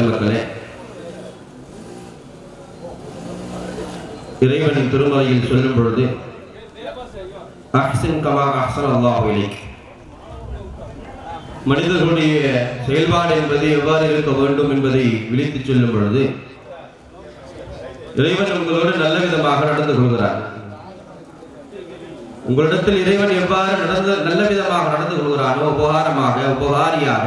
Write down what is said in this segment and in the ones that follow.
பெருமக்களே, இறைவனின் திருமறையில் சொல்லும் பொழுது அஹ்ஸின் கமா அஹ்ஸன அல்லாஹு இலைக், மனிதர்களுடைய செயல்பாடு என்பது எவ்வாறு இருக்க வேண்டும் என்பதை விழித்து சொல்லும் பொழுது இறைவன் உங்களோடு நல்ல விதமாக நடந்து கொள்கிறார். உங்களிடத்தில் இறைவன் எவ்வாறு நல்ல விதமாக நடந்து கொள்கிறானோ, உபகாரமாக உபகாரியாக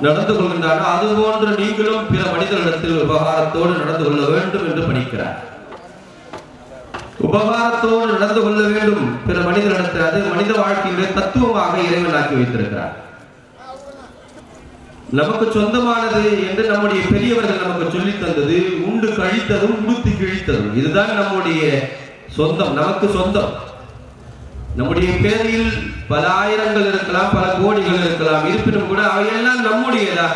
நடந்து கொள்கின்றானோ, அதுபோன்று நீங்களும் பிற மனிதர்களிடத்தில் உபகாரத்தோடு நடந்து கொள்ள வேண்டும் என்று பணிக்கிறார். உபகாரத்தோடு நடந்து கொள்ள வேண்டும் பிற மனிதர்களிடத்தில், அது மனித வாழ்க்கையுடைய தத்துவமாக இறைவன் ஆக்கி வைத்திருக்கிறார். நமக்கு சொந்தமானது என்று நம்முடைய பெரியவர்கள் நமக்கு சொல்லி தந்தது உண்டு கழித்ததும் உடுத்தி கிழித்ததும். இதுதான் நம்முடைய சொந்தம், நமக்கு சொந்தம். நம்முடைய பேரில் பல ஆயிரங்கள் இருக்கலாம், பல கோடிகள் இருக்கலாம். இருப்பினும் கூட அவையெல்லாம் நம்முடையதா.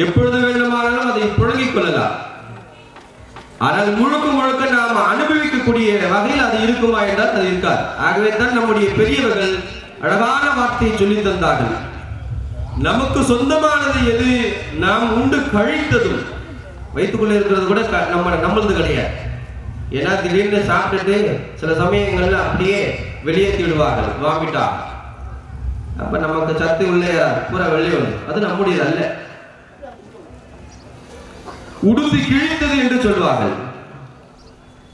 எப்பொழுது வேண்டுமானாலும் அதை புழங்கிக் கொள்ளலாம். ஆனால் முழுக்க முழுக்க நாம் அனுபவிக்கக்கூடிய வகையில் அது இருக்குமா என்றால் அது இருக்காது. ஆகவே தான் நம்முடைய பெரியவர்கள் அழகான வார்த்தையை சொல்லி தந்தார்கள். நமக்கு சொந்தமானது எது? நாம் உண்டு கழித்ததும். வைத்துக்கொள்ள இருக்கிறது கூட நம்மளது கிடையாது. ஏன்னா திடீர்னு சாப்பிட்டுட்டு சில சமயங்கள்ல அப்படியே வெளியேற்றி விடுவார்கள், வாமிட்டா. அப்ப நமக்கு சத்து உள்ளே பூரா வெளியே வந்து அது நம்முடையது அல்ல. உடுத்தி கிழித்தது என்று சொல்வார்கள்.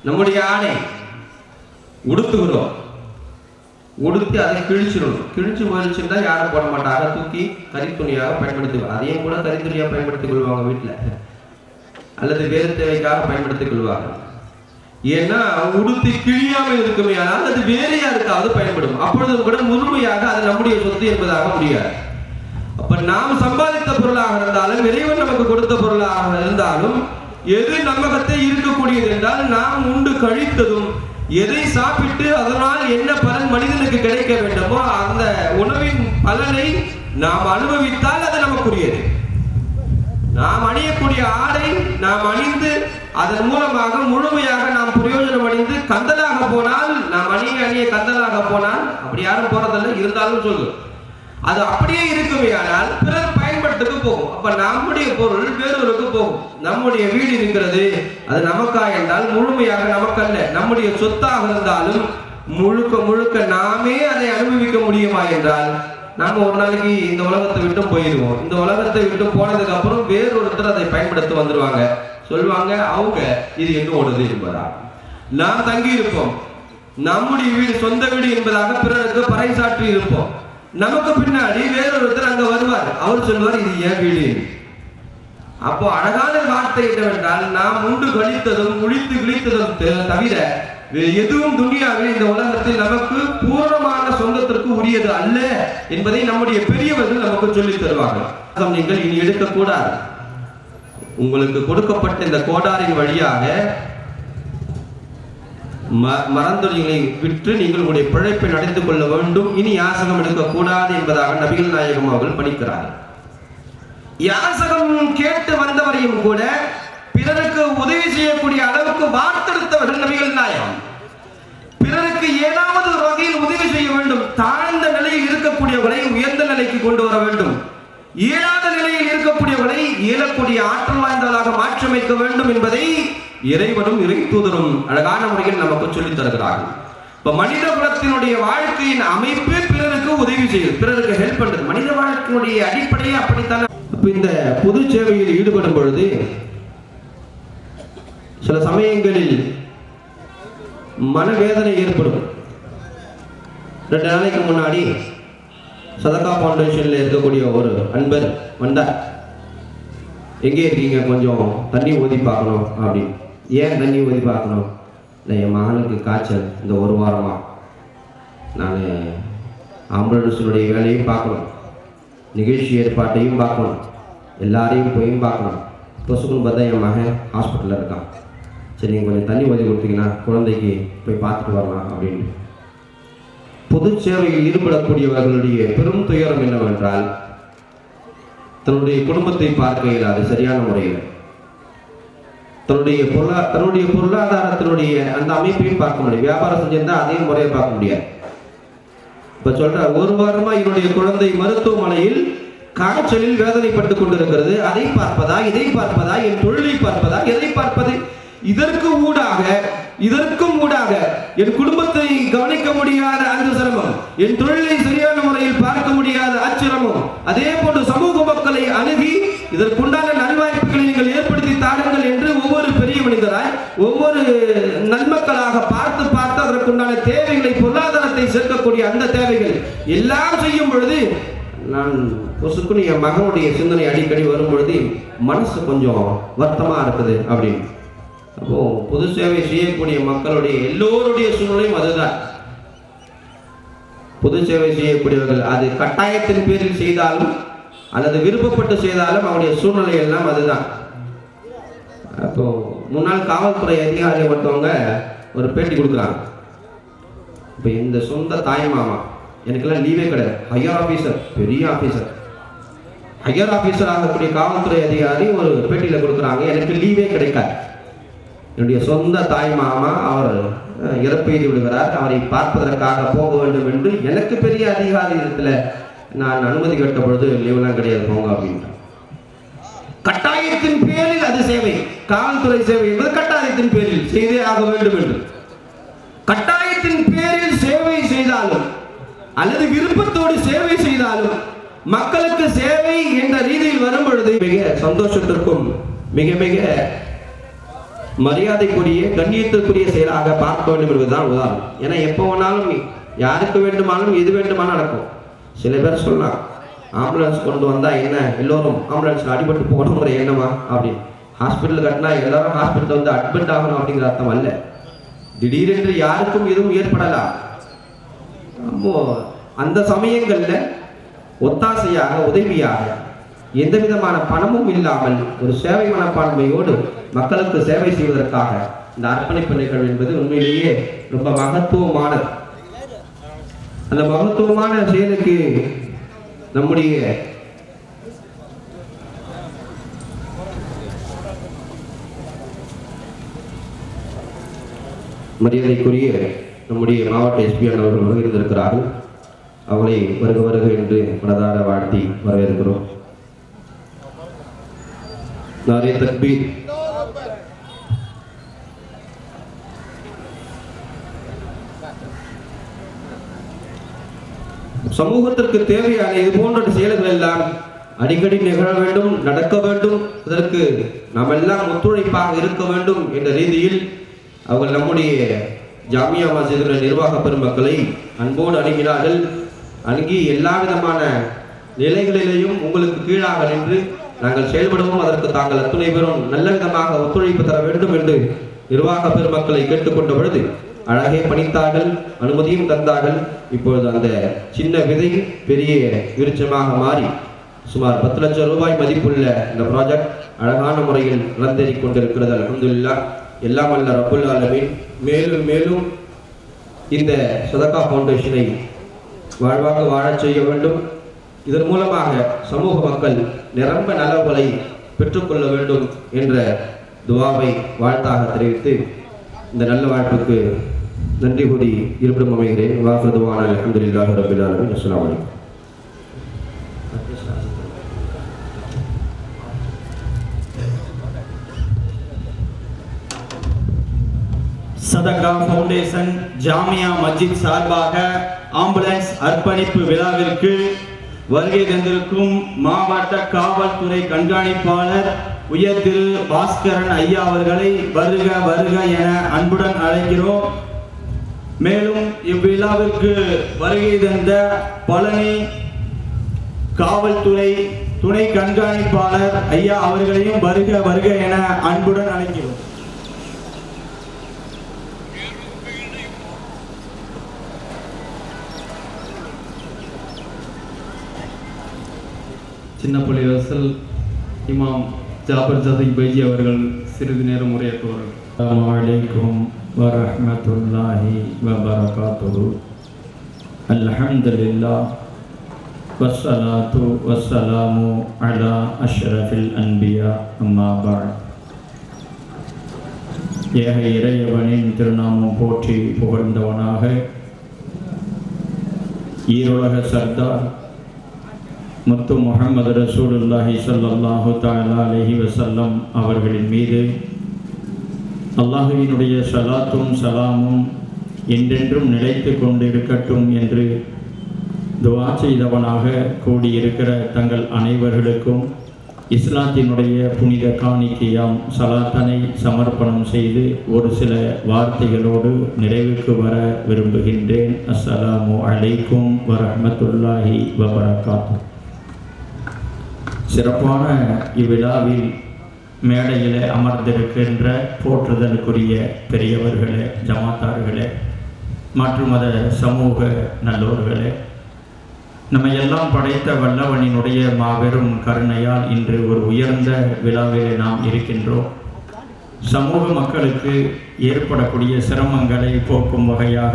நம்முடைய ஆடை உடுத்துகிறோம், உடுத்தி அதை கிழிச்சிடணும். கிழிச்சு போயிடுச்சுன்னா யாரும் போட மாட்டாங்க, தூக்கி கரித்துணியாக பயன்படுத்துவாங்க. அதையும் கூட கரித்துணியாக பயன்படுத்திக் கொள்வாங்க வீட்டில், அல்லது வேறு தேவைக்காக பயன்படுத்திக் கொள்வாங்க. ஏன்னா உடுத்தி கிழியாமல் இருக்குமே, ஆனால் அது வேற யாருக்காவது பயன்படும். அப்பொழுது கூட முழுமையாக அது நம்முடைய சொத்து என்பதாக முடியாது. அப்ப நாம் சம்பாதித்த பொருளாக இருந்தாலும், இறைவன் நமக்கு கொடுத்த பொருளாக இருந்தாலும், எது நம்மகத்தை இருக்கக்கூடியது என்றால் நாம் உண்டு கழித்ததும், எதை சாப்பிட்டு அதனால் என்ன பலன் மனிதனுக்கு கிடைக்க வேண்டுமோ அந்த உணவின் பலனை நாம் அனுபவித்தால் அது நமக்குரியது. நாம் அணியக்கூடிய ஆடை நாம் அணிந்து அதன் மூலமாக முழுமையாக நாம் பிரயோஜனம் அடைந்து கந்தலாக போனால், நாம் அணிய கந்தலாக போனால், அப்படி யாரும் போறதில்லை, இருந்தாலும் சொல்லு, அது அப்படியே இருக்குமே. ஆனால் பிறர் பயன்படுத்துக்கு போகும். அப்ப நம்முடைய பொருள் வேறொருக்கு போகும். நம்முடைய வீடு இருக்கிறது, அது நமக்கா என்றால் முழுமையாக நமக்கல்ல. நம்முடைய சொத்தாக இருந்தாலும் முழுக்க முழுக்க நாமே அதை அனுபவிக்க முடியுமா என்றால், நாம ஒரு நாளைக்கு இந்த உலகத்தை விட்டு போயிடுவோம். இந்த உலகத்தை விட்டு போனதுக்கு அப்புறம் வேறொருத்தர் அதை பயன்படுத்த வந்துருவாங்க. சொல்லுவாங்க, அவங்க இது என்னோடது என்பதா. நாம் தங்கி இருப்போம், நம்முடைய வீடு சொந்த வீடு என்பதாக பிறருக்கு பறைசாற்றி இருப்போம். நமக்கு பின்னாடி வேறொருத்தர் அங்க வருவார், அவர் சொல்வார் இது என் வீடு. அப்போ அழகான வார்த்தை என்னவென்றால், நாம் உண்டு கழித்ததும் முழித்து கிழித்ததும் தவிர எதுவும் துனியாவில் இந்த உலகத்தில் நமக்கு பூர்ணமான சொந்தத்திற்கு உரியது அல்ல என்பதை நம்முடைய பெரியவர்கள் நமக்கு சொல்லித் தருவார்கள். நீங்கள் இனி எடுக்கக்கூடாது. உங்களுக்கு கொடுக்கப்பட்ட இந்த கோடாரின் வழியாக மரந்தொழில்களை விற்று நீங்கள் உங்களுடைய பிழைப்பை நடந்து கொள்ள வேண்டும். இனி யாசகம் எடுக்கக்கூடாது என்பதாக நபிகள் நாயகம் அவர்கள் பணிக்கிறார்கள். யாசகம் கேட்டு வந்தவரையும் கூட பிறருக்கு உதவி செய்யக்கூடிய அளவுக்கு வார்த்தெடுத்தவர்கள் நபிகள் நாயகம். பிறருக்கு ஏதாவது ஒரு வகையில் உதவி செய்ய வேண்டும். தாழ்ந்த நிலையில் இருக்கக்கூடியவர்களை உயர்ந்த நிலைக்கு கொண்டு வர வேண்டும். இயலாத நிலையில் இருக்கக்கூடியவர்களை இயலக்கூடிய ஆற்றல் வாய்ந்தவர்களாக மாற்றமைக்க வேண்டும் என்பதை இறைவனும் இறை தூதரும் அழகான முறையில் நமக்கு சொல்லித் தருகிறார்கள். இப்ப மனித குலத்தினுடைய வாழ்க்கையின் அமைப்பு பிறருக்கு உதவி செய்யும், பிறருக்கு ஹெல்ப் பண்றது. மனித வாழ்க்கையினுடைய அடிப்படையே அப்படித்தானே. இந்த பொது சேவையில் ஈடுபடும் பொழுது சில சமயங்களில் மனவேதனை ஏற்படும். 2 நாளைக்கு முன்னாடி சதகா ஃபவுண்டேஷன்ல இருக்கக்கூடிய ஒரு அன்பர் வந்தார். எங்கே இருக்கீங்க, கொஞ்சம் தண்ணி ஊதி பார்க்கணும் அப்படின்னு. ஏன் தண்ணி ஊதி பார்க்கணும்? இல்லை, என் மகனுக்கு காய்ச்சல், இந்த 1 வாரமா நான் ஆம்புலன்ஸினுடைய வேலையும் பார்க்கணும், நிகழ்ச்சி ஏற்பாட்டையும் பார்க்கணும், எல்லாரையும் போயும் பார்க்கணும். பொசுக்குன்னு பார்த்தா என் மகன் ஹாஸ்பிட்டலில் இருக்கான். சரி, நீங்கள் கொஞ்சம் தண்ணி ஊதி கொடுத்தீங்கன்னா குழந்தைக்கு போய் பார்த்துட்டு வரலாம் அப்படின்னு. பொது சேவையில் ஈடுபடக்கூடியவர்களுடைய பெரும் துயரம் என்னவென்றால், தன்னுடைய குடும்பத்தை பார்க்க இயலாது சரியான முறையில். தன்னுடைய பொருளாதாரத்தினுடைய அந்த அமைப்பையும் பார்க்க முடியும். வியாபாரம் செஞ்சிருந்தா அதையும் முறையை பார்க்க முடியாது. இப்ப சொல்ற 1 வாரமா என்னுடைய குழந்தை மருத்துவமனையில் காய்ச்சலில் வேதனைப்பட்டுக் கொண்டிருக்கிறது. அதை பார்ப்பதா, இதை பார்ப்பதா, என் தொழிலை பார்ப்பதா, எதை பார்ப்பது? இதற்கும் ஊடாக என் குடும்பத்தை கவனிக்க முடியாத அந்த சிரமம், என் தொழிலை சரியான முறையில் பார்க்க முடியாத அச்சிரமம், அதே போன்று சமூக மக்களை அணுகி இதற்குண்டான நல்வாய்ப்புகளை நீங்கள் ஏற்படுத்தி தாருங்கள் என்று ஒவ்வொரு பெரிய மனிதராய் ஒவ்வொரு நன்மக்களாக பார்த்து அதற்குண்டான தேவைகளை, பொருளாதாரத்தை சேர்க்கக்கூடிய அந்த தேவைகள் எல்லாம் செய்யும் பொழுது நான் பொசுக்குன்னு என் மகனுடைய சிந்தனை அடிக்கடி வரும் பொழுது மனசு கொஞ்சம் வருத்தமா இருக்குது அப்படின்னு. அப்போ பொது சேவை செய்யக்கூடிய மக்களுடைய எல்லோருடைய சூழ்நிலையும் அதுதான். பொது சேவை செய்யக்கூடியவர்கள் அது கட்டாயத்தின் பேரில் செய்தாலும் அல்லது விருப்பப்பட்டு செய்தாலும் அவருடைய சூழ்நிலை எல்லாம் அதுதான். அப்போ முன்னாள் காவல்துறை அதிகாரி ஒருத்தவங்க ஒரு பேட்டி கொடுக்குறாங்க. இப்போ இந்த சொந்த தாய் மாமா, எனக்கெல்லாம் லீவே கிடையாது, ஹையர் ஆஃபீஸர், பெரிய ஆஃபீஸர், ஹையர் ஆஃபீஸர் ஆகக்கூடிய காவல்துறை அதிகாரி ஒரு பேட்டியில் கொடுக்குறாங்க, எனக்கு லீவே கிடைக்காது. என்னுடைய சொந்த தாய் மாமா அவர் இறப்பெய்து விடுகிறார், அவரை பார்ப்பதற்காக போக வேண்டும் என்று எனக்கு பெரிய அதிகாரத்தில் நான் அனுமதி கேட்ட பொழுது லீவெல்லாம் கிடையாது, போங்க அப்படின்னு. கட்டாயத்தின் பேரில் அது சேவை, காவல்துறை சேவை என்பது கட்டாயத்தின் பேரில் செய்தே ஆக வேண்டும் என்று. கட்டாயத்தின் பேரில் சேவை செய்தாலும் அல்லது விருப்பத்தோடு சேவை செய்தாலும் மக்களுக்கு சேவை என்ற ரீதியில் வரும் பொழுது மிக சந்தோஷத்திற்கும் மிக மிக மரியாதைக்குரிய கண்ணியத்திற்குரிய செயலாக பார்க்க வேண்டும் என்பதுதான் உதாரணம். ஏன்னா எப்போ வேணாலும் யாருக்கு வேண்டுமானாலும் எது வேண்டுமானாலும் நடக்கும். சில பேர் சொல்லலாம், ஆம்புலன்ஸ் கொண்டு வந்தா என்ன எல்லோரும் ஆம்புலன்ஸ்ல அடிபட்டு போகணுங்கிற எண்ணமா அப்படின்னு. ஹாஸ்பிட்டல் கட்டினா எல்லாரும் ஹாஸ்பிட்டல் வந்து அட்மிட் ஆகணும் அப்படிங்கிற அர்த்தம் அல்ல. திடீரென்று யாருக்கும் எதுவும் ஏற்படலாம். அந்த சமயங்கள்ல ஒத்தாசையாக, உதவியாக, எந்த விதமான பணமும் இல்லாமல் ஒரு சேவை மனப்பான்மையோடு மக்களுக்கு சேவை செய்வதற்காக இந்த அர்ப்பணிப்பு நிகழ்வு என்பது உண்மையிலேயே ரொம்ப மகத்துவமானது. அந்த மகத்துவமான செயலுக்கு நம்முடைய மரியாதைக்குரிய நம்முடைய மாவட்ட எஸ்பி அவர்கள் வருகின்றிருக்கிறார்கள். அவளை வருக என்று மனதார வாழ்த்தி வரவேற்கிறோம். நாரே தக்பீர். சமூகத்திற்கு தேவையான இது போன்ற செயல்கள் எல்லாம் அடிக்கடி நிகழ வேண்டும், நடக்க வேண்டும். அதற்கு நாம் எல்லாம் ஒத்துழைப்பாக இருக்க வேண்டும் என்ற ரீதியில் அவர்கள் நம்முடைய ஜாமியா மஸ்ஜிதுடைய நிர்வாக பெருமக்களை அன்போடு அணுகினார்கள். அணுகி எல்லா விதமான நிலைகளிலேயும் உங்களுக்கு கீழாக நின்று நாங்கள் செயல்படுவோம், அதற்கு தாங்கள் அத்துணை பேரும் நல்ல விதமாக ஒத்துழைப்பு தர வேண்டும் என்று நிர்வாக பெருமக்களை கேட்டுக்கொண்ட பொழுது அழகே பணித்தார்கள், அனுமதியும் தந்தார்கள். இப்பொழுது அந்த சின்ன விதை பெரிய விருட்சமாக மாறி சுமார் 10 லட்சம் ரூபாய் மதிப்புள்ள இந்த ப்ராஜெக்ட் அழகான முறையில் நடந்தேறிக் கொண்டிருக்கிறது. அல்ஹம்துலில்லாஹ். எல்லாம் அல்ல ரப்புல் ஆலமீன் மேலும் மேலும் இந்த சதகா ஃபவுண்டேஷனை வாழ்வாக வாழச் செய்ய வேண்டும். இதன் மூலமாக சமூக மக்கள் நிரம்ப நலவுகளை பெற்றுக்கொள்ள வேண்டும் என்ற துவாவை வாழ்த்தாக தெரிவித்து இந்த நல்ல வாழ்வுக்கு நன்றி கூறி இருப்பிடம் அமைகிறேன். வாஃபிதுவான அல்ஹம்துலில்லாஹி ரப்பில் ஆலமீன். அஸ்ஸலாமு அலைக்கும். சதகா ஃபவுண்டேஷன் ஜாமியா மஸ்ஜித் சார்பாக ஆம்புலன்ஸ் அர்ப்பணிப்பு விழாவிற்கு வருகை தந்திருக்கும் மாவட்ட காவல்துறை கண்காணிப்பாளர் உயர் திரு பாஸ்கரன் ஐயா அவர்களை வருக வருக என அன்புடன் அழைக்கிறோம். மேலும் இவ்விழாவிற்கு வருகை தந்த பழனி காவல்துறை துணை கண்காணிப்பாளர் ஐயா அவர்களையும் வருக வருக என அன்புடன் அழைக்கிறோம். சின்ன பள்ளிவாசல் இமாம் ஜாபர் ஜாதிக் பைஜி அவர்கள் சிறிது நேரம் உரையாற்றுவார்கள். அஸ்ஸலாமு அலைக்கும் வரஹ்மத்துல்லாஹி வபரகாத்துஹு. அல்ஹம்துலில்லாஹ் வஸ்ஸலாத்து வஸ்ஸலாமு அலா அஷ்ரஃபில் அன்பியா அம்மா பஅத். ஏக இறைவனின் திருநாமம் போற்றி புகழ்ந்தவனாக ஈருலக சர்தார் முத்து முஹம்மது ரசூலுல்லாஹி ஸல்லல்லாஹு தஆலா அலைஹி வஸல்லம் அவர்களின் மீது அல்லாஹ்வினுடைய ஸலாத்தும் சலாமும் என்றென்றும் நிலைத்து கொண்டிருக்கட்டும் என்று துஆ செய்தவனாக கூடியிருக்கிற தங்கள் அனைவர்களுக்கும் இஸ்லாத்தினுடைய புனித காணிக்கையாம் சலாத்தனை சமர்ப்பணம் செய்து ஒரு சில வார்த்தைகளோடு நிறைவுக்கு வர விரும்புகின்றேன். அஸ்ஸலாமு அலைக்கும் வரஹ்மத்துல்லாஹி வபரகாத்துஹு. சிறப்பான இவ்விழாவில் மேடையில் அமர்ந்திருக்கின்ற போற்றுதலுக்குரிய பெரியவர்களே, ஜமாத்தார்களே, மற்றும் மத சமூக நல்லோர்களே, நம்ம எல்லாம் படைத்த வல்லவனினுடைய மாபெரும் கருணையால் இன்று ஒரு உயர்ந்த விழாவிலே நாம் இருக்கின்றோம். சமூக மக்களுக்கு ஏற்படக்கூடிய சிரமங்களை போக்கும் வகையாக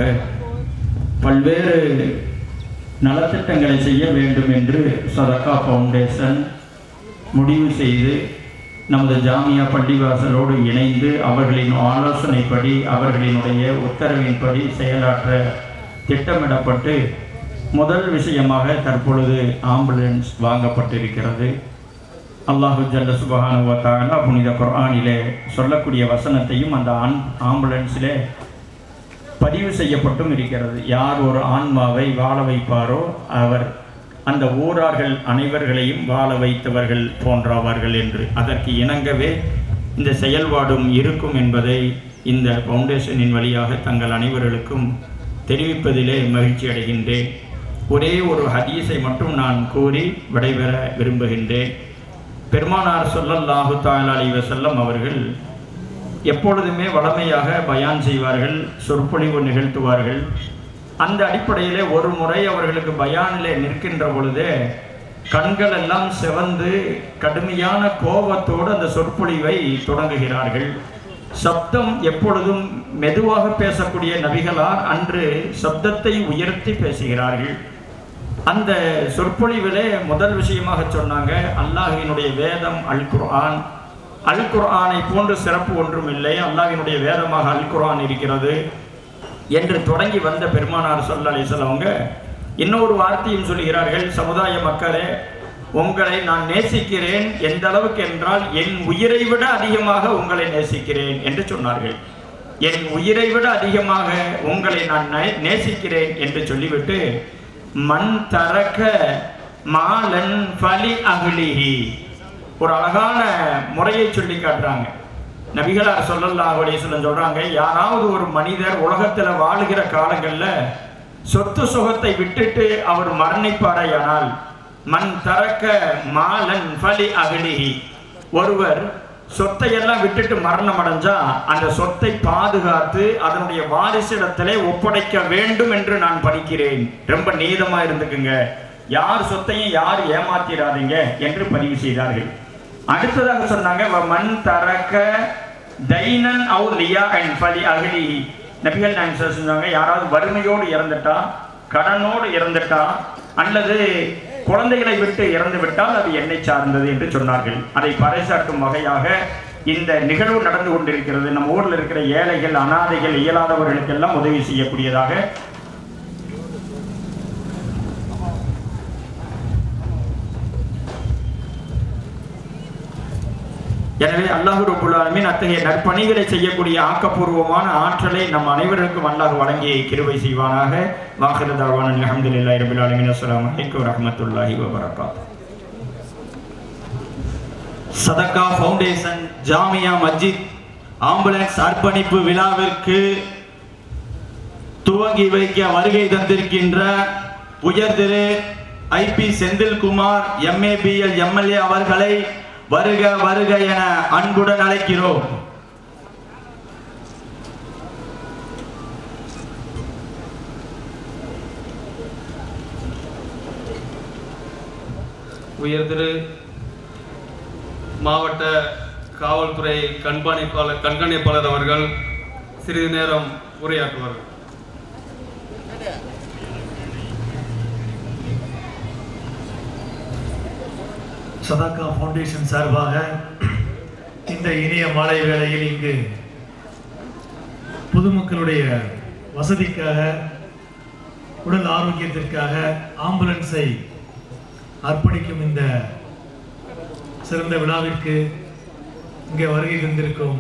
பல்வேறு நலத்திட்டங்களை செய்ய வேண்டும் என்று சதகா ஃபவுண்டேஷன் முடிவு செய்து நமது ஜாமியா பள்ளிவாசலோடு இணைந்து அவர்களின் ஆலோசனைப்படி அவர்களினுடைய உத்தரவின்படி செயலாற்ற திட்டமிடப்பட்டு முதல் விஷயமாக தற்பொழுது ஆம்புலன்ஸ் வாங்கப்பட்டிருக்கிறது. அல்லாஹு ஜல்ல சுப்ஹானஹு வ தஆலா புனித குர்ஆனிலே சொல்லக்கூடிய வசனத்தையும் அந்த ஆம்புலன்ஸிலே பதிவு செய்யப்பட்டும் இருக்கிறது. யார் ஒரு ஆன்மாவை வாழ வைப்பாரோ அவர் அந்த ஊரார்கள் அனைவர்களையும் வாழ வைத்தவர்கள் போன்றவர்கள் என்று. அதற்கு இணங்கவே இந்த செயல்பாடும் இருக்கும் என்பதை இந்த ஃபவுண்டேஷனின் வழியாக தங்கள் அனைவர்களுக்கும் தெரிவிப்பதிலே மகிழ்ச்சி அடைகின்றேன். ஒரே ஒரு ஹதீஸை மட்டும் நான் கூறி விடைபெற விரும்புகின்றேன். பெருமானார் ஸல்லல்லாஹு தஆலா அலைஹி வஸல்லம் அவர்கள் எப்பொழுதுமே வளமையாக பயான் செய்வார்கள், சொற்பொழிவு நிகழ்த்துவார்கள். அந்த அடிப்படையிலே ஒரு முறை அவர்களுக்கு பயானிலே நிற்கின்ற பொழுதே கண்கள் எல்லாம் சிவந்து கடுமையான கோபத்தோடு அந்த சொற்பொழிவை தொடங்குகிறார்கள். சப்தம் எப்பொழுதும் மெதுவாக பேசக்கூடிய நபிகளார் அன்று சப்தத்தை உயர்த்தி பேசுகிறார்கள். அந்த சொற்பொழிவிலே முதல் விஷயமாக சொன்னாங்க, அல்லாஹ்வினுடைய வேதம் அல் குர்ஆன். அல் குர்ஆனை போன்று சிறப்பு ஒன்றும் இல்லை, அல்லாஹ்வினுடைய வேதமாக அல் குர்ஆன் இருக்கிறது என்று தொடங்கி வந்த பெருமானார் ஸல்லல்லாஹு அலைஹி வஸல்லம் அவங்க இன்னொரு வார்த்தையும் சொல்கிறார்கள், சமுதாய மக்களே, உங்களை நான் நேசிக்கிறேன். எந்த அளவுக்கு என்றால் என் உயிரை விட அதிகமாக உங்களை நேசிக்கிறேன் என்று சொன்னார்கள். என் உயிரை விட அதிகமாக உங்களை நான் நேசிக்கிறேன் என்று சொல்லிவிட்டு மன் தரக்க மாலன் ஃபலி அஹ்லிஹி ஒரு அழகான முறையை சொல்லி காட்டுறாங்க. நபிகளார் ஸல்லல்லாஹு அலைஹி வஸல்லம் சொல்றாங்க, யாராவது ஒரு மனிதர் உலகத்தில் வாழுகிற காலங்களில் சொத்து சுகத்தை விட்டுட்டு அவர் மரணிப்பாரையானால் மன் தரக்க மாலன் ஃபலி அஹ்லிஹி ஒருவர் சொத்தை எல்லாம் விட்டுட்டு மரணம் அடைஞ்சா அந்த சொத்தை பாதுகாத்து அதனுடைய வாரிசிடத்திலே ஒப்படைக்க வேண்டும் என்று நான் படிக்கிறேன். ரொம்ப நீதமா இருந்துக்குங்க, யார் சொத்தையும் யார் ஏமாத்திடாதீங்க என்று பதிவு செய்தார்கள். அடுத்ததாக சொன்னாங்க, மன் தரக்க தைனன் அவு லியா அன் ஃபலி அஹ்லிஹி நபிகள் நாயகம் சொன்னாங்க, யாராவது வறுமையோடு இறந்துட்டா, கடனோடு இறந்துட்டா, அல்லது குழந்தைகளை விட்டு இறந்து விட்டால் அது என்னை சார்ந்தது என்று சொன்னார்கள். அதை பறைசாற்றும் வகையாக இந்த நிகழ்வு நடந்து கொண்டிருக்கிறது. நம்ம ஊரில் இருக்கிற ஏழைகள், அனாதைகள், இயலாதவர்களுக்கெல்லாம் உதவி செய்யக்கூடியதாக. எனவே அல்லாஹ் ரப்பல் ஆலமீன் அத்தகைய நற்பணிகளை செய்யக்கூடிய ஆக்கப்பூர்வமான ஆற்றலை நம் அனைவருக்கும் அல்லாஹ் வழங்கி கிருபை செய்வானாக. வாஹிரு தஅவானா அல்ஹம்துலில்லாஹி ரப்பில் ஆலமீன். அஸ்ஸலாமு அலைக்கும் வரஹ்மத்துல்லாஹி வபரகாத்துஹு. சதகா ஃபவுண்டேஷன் ஜாமியா மஸ்ஜித் ஆம்புலன்ஸ் அர்ப்பணிப்பு விழாவிற்கு துவங்கி வைக்க வருகை தந்திருக்கின்ற உயர் திரு ஐபி செந்தில்குமார் MABL MLA அவர்களை வருக வருக என அன்புடன் அழைக்கிறோம். உயர் திரு மாவட்ட காவல்துறை கண்காணிப்பாளர் அவர்கள் சிறிது நேரம் உரையாற்றுவார்கள். சதகா ஃபவுண்டேஷன் சார்பாக இந்த இனிய மாலை வேளையில் இங்கு பொதுமக்களுடைய வசதிக்காக, உடல் ஆரோக்கியத்திற்காக ஆம்புலன்ஸை அர்ப்பணிக்கும் இந்த சிறந்த விழாவிற்கு இங்கே வருகை தந்திருக்கும்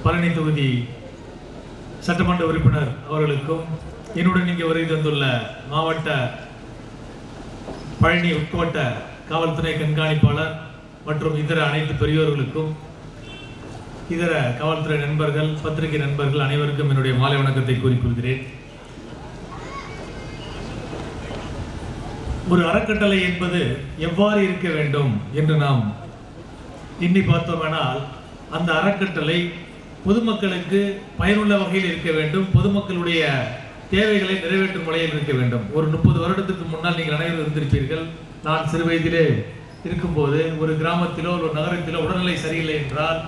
பழனி தொகுதி சட்டமன்ற உறுப்பினர் அவர்களுக்கும் என்னுடன் இங்கே வருகை தந்துள்ள மாவட்ட பழனி உட்கோட்ட காவல்துறை கண்காணிப்பாளர் மற்றும் இதர அனைத்து பெரியோர்களுக்கும் இதர காவல்துறை நண்பர்கள் பத்திரிகை நண்பர்கள் அனைவருக்கும் என்னுடைய மாலை வணக்கத்தை கூறிக்கொள்கிறேன். ஒரு அறக்கட்டளை என்பது எவ்வாறு இருக்க வேண்டும் என்று நாம் எண்ணி பார்த்தோமானால் அந்த அறக்கட்டளை பொதுமக்களுக்கு பயனுள்ள வகையில் இருக்க வேண்டும், பொதுமக்களுடைய தேவைகளை நிறைவேற்றும் வகையில் இருக்க வேண்டும். ஒரு 30 வருடத்துக்கு முன்னால் நீங்கள் அனைவரும் இருந்திருப்பீர்கள். நான் சிறு வயதிலே இருக்கும்போது ஒரு கிராமத்திலோ ஒரு நகரத்திலோ உடல்நிலை சரியில்லை என்றால்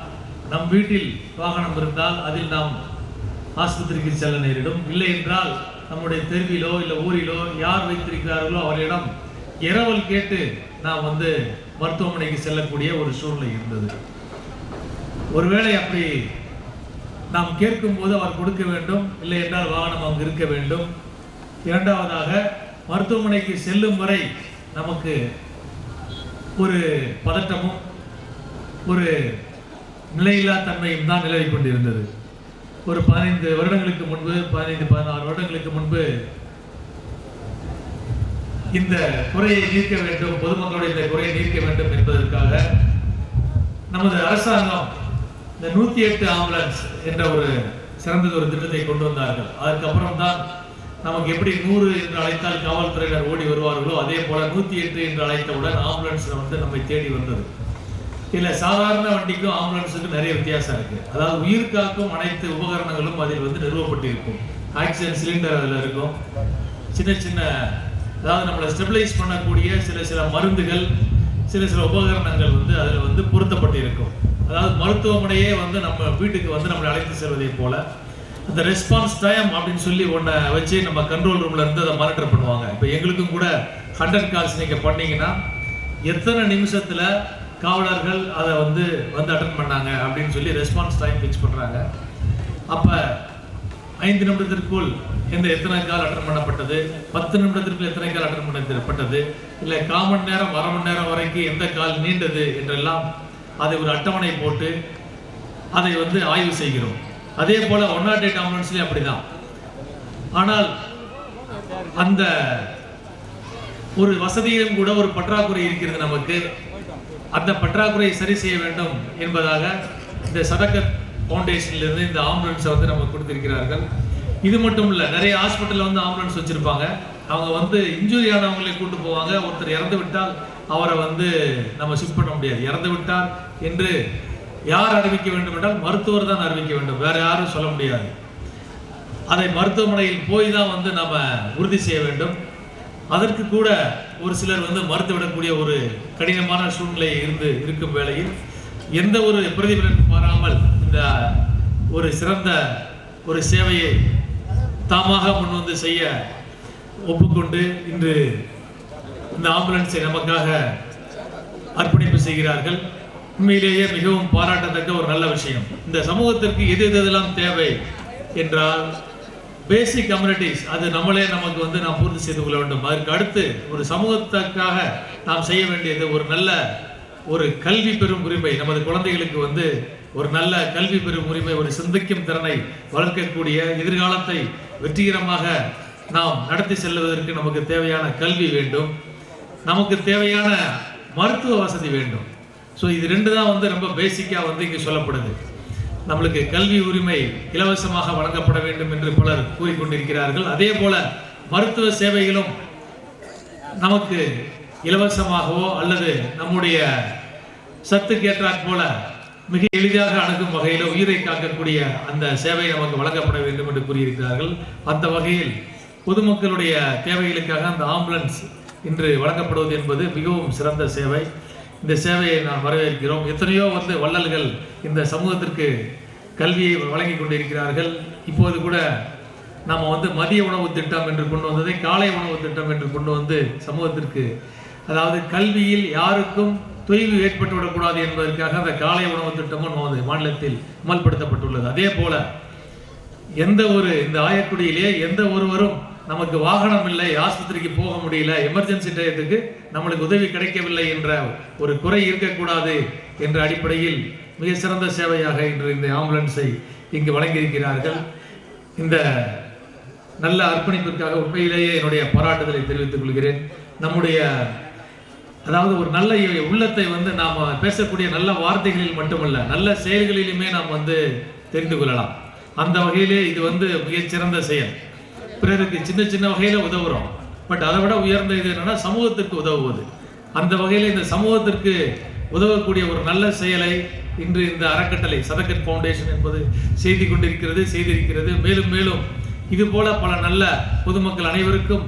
நம் வீட்டில் வாகனம் இருந்தால் அதில் நாம் ஆஸ்பத்திரிக்கு செல்ல நேரிடும். இல்லை என்றால் நம்முடைய தெருவிலோ இல்லை ஊரிலோ யார் வைத்திருக்கிறார்களோ அவரிடம் இரவல் கேட்டு நாம் மருத்துவமனைக்கு செல்லக்கூடிய ஒரு சூழ்நிலை இருந்தது. ஒருவேளை அப்படி நாம் கேட்கும்போது அவர் கொடுக்க வேண்டும், இல்லை என்றால் வாகனம் அங்கு இருக்க வேண்டும். இரண்டாவதாக மருத்துவமனைக்கு செல்லும் வரை நமக்கு ஒரு பதட்டமும் ஒரு நிலையில்லா தன்மையும் தான் நிலவிக் கொண்டிருந்தது. ஒரு 15 வருடங்களுக்கு முன்பு 15-16 வருடங்களுக்கு முன்பு இந்த குறையை நீக்க வேண்டும், பொதுமக்களுடைய இந்த குறையை நீக்க வேண்டும் என்பதற்காக நமது அரசாங்கம் இந்த 108 ஆம்புலன்ஸ் என்ற ஒரு சிறந்தது ஒரு திட்டத்தை கொண்டு வந்தார்கள். அதுக்கப்புறம் தான் நமக்கு எப்படி 100 என்று அழைத்தால் காவல்துறையினர் ஓடி வருவார்களோ அதே போல 108 என்று அழைத்தவுடன் ஆம்புலன்ஸ் நம்மை தேடி வந்தது. இல்லை, சாதாரண வண்டிக்கும் ஆம்புலன்ஸுக்கும் நிறைய வித்தியாசம் இருக்கு. அதாவது உயிர் காக்கும் அனைத்து உபகரணங்களும் அதில் நிறுவப்பட்டிருக்கும். ஆக்சிஜன் சிலிண்டர் அதில் இருக்கும். சின்ன சின்ன அதாவது நம்மளை ஸ்டெபிலைஸ் பண்ணக்கூடிய சில மருந்துகள் சில உபகரணங்கள் அதில் பொருத்தப்பட்டிருக்கும். அதாவது மருத்துவமனையே நம்ம வீட்டுக்கு நம்மளை அழைத்து செல்வதை போல அந்த ரெஸ்பான்ஸ் டைம் அப்படின்னு சொல்லி ஒன்றை வச்சு நம்ம கண்ட்ரோல் ரூம்ல இருந்து அதை மானிட்டர் பண்ணுவாங்க. இப்போ எங்களுக்கும் கூட 100 கால்ஸ் நீங்கள் பண்ணீங்கன்னா எத்தனை நிமிஷத்துல காவலர்கள் அதை அட்டன் பண்ணாங்க அப்படின்னு சொல்லி ரெஸ்பான்ஸ் டைம் ஃபிக்ஸ் பண்ணுறாங்க. அப்போ 5 நிமிடத்திற்குள் எத்தனை கால் அட்டன் பண்ணப்பட்டது, 10 நிமிடத்திற்குள் எத்தனை கால் அட்டன் பண்ணப்பட்டது, இல்லை 1/4 மணி நேரம் 1/2 மணி நேரம் வரைக்கும் எந்த கால் நீண்டது என்றெல்லாம் அதை ஒரு அட்டவணை போட்டு அதை ஆய்வு செய்கிறோம். அதே போல 108 ஆம்புலன்ஸ்லேயும் அப்படிதான். ஆனால் அந்த ஒரு வசதியிலும் கூட ஒரு பற்றாக்குறை இருக்கிறது நமக்கு. அந்த பற்றாக்குறையை சரி செய்ய வேண்டும் என்பதாக இந்த சதகத் ஃபவுண்டேஷன்லேருந்து இந்த ஆம்புலன்ஸை நமக்கு கொடுத்திருக்கிறார்கள். இது மட்டும் இல்லை, நிறைய ஹாஸ்பிட்டலில் ஆம்புலன்ஸ் வச்சுருப்பாங்க. அவங்க இன்ஜுரி ஆனவங்களை கூட்டு போவாங்க. ஒருத்தர் இறந்து விட்டால் அவரை நம்ம ஷிஃப்ட் பண்ண முடியாது. இறந்து விட்டார் என்று யார் அறிவிக்க வேண்டும் என்றால் மருத்துவர் தான் அறிவிக்க வேண்டும், வேற யாரும் சொல்ல முடியாது. அதை மருத்துவமனையில் போய் தான் நம்ம உறுதி செய்ய வேண்டும். அதற்கு கூட ஒரு சிலர் மறுத்துவிடக்கூடிய ஒரு கடினமான சூழ்நிலை இருக்கும் வேளையில் எந்த ஒரு பிரதிபலனும் மாறாமல் இந்த ஒரு சிறந்த ஒரு சேவையை தாமாக முன் செய்ய ஒப்புக்கொண்டு இன்று இந்த ஆம்புலன்ஸை நமக்காக அர்ப்பணிப்பு செய்கிறார்கள். உண்மையிலேயே மிகவும் பாராட்டத்தக்க ஒரு நல்ல விஷயம். இந்த சமூகத்திற்கு எதெல்லாம் தேவை என்றால் பேசிக் கம்யூனிட்டிஸ், அது நம்மளே நமக்கு நாம் பூர்த்தி செய்து கொள்ள வேண்டும். அதற்கு அடுத்து ஒரு சமூகத்துக்காக நாம் செய்ய வேண்டியது ஒரு நல்ல ஒரு கல்வி பெறும் உரிமை. நமது குழந்தைகளுக்கு ஒரு நல்ல கல்வி பெறும் உரிமை, ஒரு சிந்திக்கும் திறனை வளர்க்கக்கூடிய எதிர்காலத்தை வெற்றிகரமாக நாம் நடத்தி செல்வதற்கு நமக்கு தேவையான கல்வி வேண்டும், நமக்கு தேவையான மருத்துவ வசதி வேண்டும். ஸோ இது 2 தான் ரொம்ப பேசிக்காக இங்கே சொல்லப்படுது. நம்மளுக்கு கல்வி உரிமை இலவசமாக வழங்கப்பட வேண்டும் என்று பலர் கூறிக்கொண்டிருக்கிறார்கள். அதே போல மருத்துவ சேவைகளும் நமக்கு இலவசமாகவோ அல்லது நம்முடைய சத்துக்கு ஏற்றாற் போல மிக எளிதாக அணுகும் வகையில் உயிரை காக்கக்கூடிய அந்த சேவை நமக்கு வழங்கப்பட வேண்டும் என்று கூறியிருக்கிறார்கள். அந்த வகையில் பொதுமக்களுடைய தேவைகளுக்காக அந்த ஆம்புலன்ஸ் இன்று வழங்கப்படுவது என்பது மிகவும் சிறந்த சேவை. இந்த சேவையை நாம் வரவேற்கிறோம். எத்தனையோ வள்ளல்கள் இந்த சமூகத்திற்கு கல்வியை வழங்கி கொண்டிருக்கிறார்கள். இப்போது கூட நாம் மதிய உணவு திட்டம் என்று கொண்டு வந்ததை காலை உணவு திட்டம் என்று கொண்டு சமூகத்திற்கு, அதாவது கல்வியில் யாருக்கும் தொய்வு ஏற்பட்டுவிடக்கூடாது என்பதற்காக அந்த காலை உணவு திட்டமும் நமது மாநிலத்தில் அமல்படுத்தப்பட்டுள்ளது. அதே போல இந்த ஆயக்குடியிலே எந்த ஒருவரும் நமக்கு வாகனம் இல்லை, ஆஸ்பத்திரிக்கு போக முடியல, எமர்ஜென்சி டயத்துக்கு நம்மளுக்கு உதவி கிடைக்கவில்லை என்ற ஒரு குறை இருக்கக்கூடாது என்ற அடிப்படையில் மிக சிறந்த சேவையாக இன்று இந்த ஆம்புலன்ஸை இங்கு வழங்கியிருக்கிறார்கள். இந்த நல்ல அர்ப்பணிப்பிற்காக உண்மையிலேயே என்னுடைய பாராட்டுதலை தெரிவித்துக் கொள்கிறேன். நம்முடைய அதாவது ஒரு நல்ல உள்ளத்தை நாம் பேசக்கூடிய நல்ல வார்த்தைகளில் மட்டுமல்ல, நல்ல செயல்களிலுமே நாம் தெரிந்து கொள்ளலாம். அந்த வகையிலே இது மிகச்சிறந்த செயல். பிறருக்கு சின்ன சின்ன வகையில் உதவுறோம், பட் அதை விட உயர்ந்த இது என்னன்னா சமூகத்திற்கு உதவுவது. அந்த வகையில் இந்த சமூகத்திற்கு உதவக்கூடிய ஒரு நல்ல செயலை இன்று இந்த அறக்கட்டளை சதகத் ஃபவுண்டேஷன் என்பது செய்திருக்கிறது. மேலும் மேலும் இது போல பல நல்ல பொதுமக்கள் அனைவருக்கும்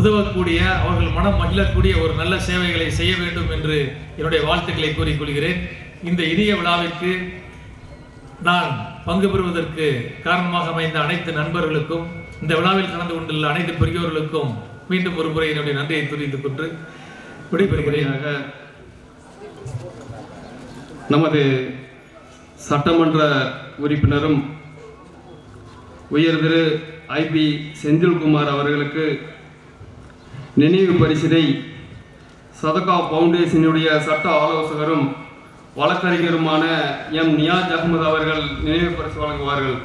உதவக்கூடிய, அவர்கள் மனம் மகிழக்கூடிய ஒரு நல்ல சேவைகளை செய்ய வேண்டும் என்று என்னுடைய வாழ்த்துக்களை கூறிக்கொள்கிறேன். இந்த இனிய விழாவிற்கு நான் பங்கு பெறுவதற்கு காரணமாக அமைந்த அனைத்து நண்பர்களுக்கும், இந்த விழாவில் கலந்து கொண்டுள்ள அனைத்து பெரியோர்களுக்கும் மீண்டும் ஒரு முறை என்னுடைய நன்றியை தெரிவித்துக் கொண்டு விடைபெறுகிறேன். நமது சட்டமன்ற உறுப்பினரும் உயர் திரு ஐபி செந்தில்குமார் அவர்களுக்கு நினைவு பரிசினை சதகா ஃபவுண்டேஷனுடைய சட்ட ஆலோசகரும் வழக்கறிஞருமான எம் நியாஸ் அகமது அவர்கள் நினைவு பரிசு வழங்குவார்கள்.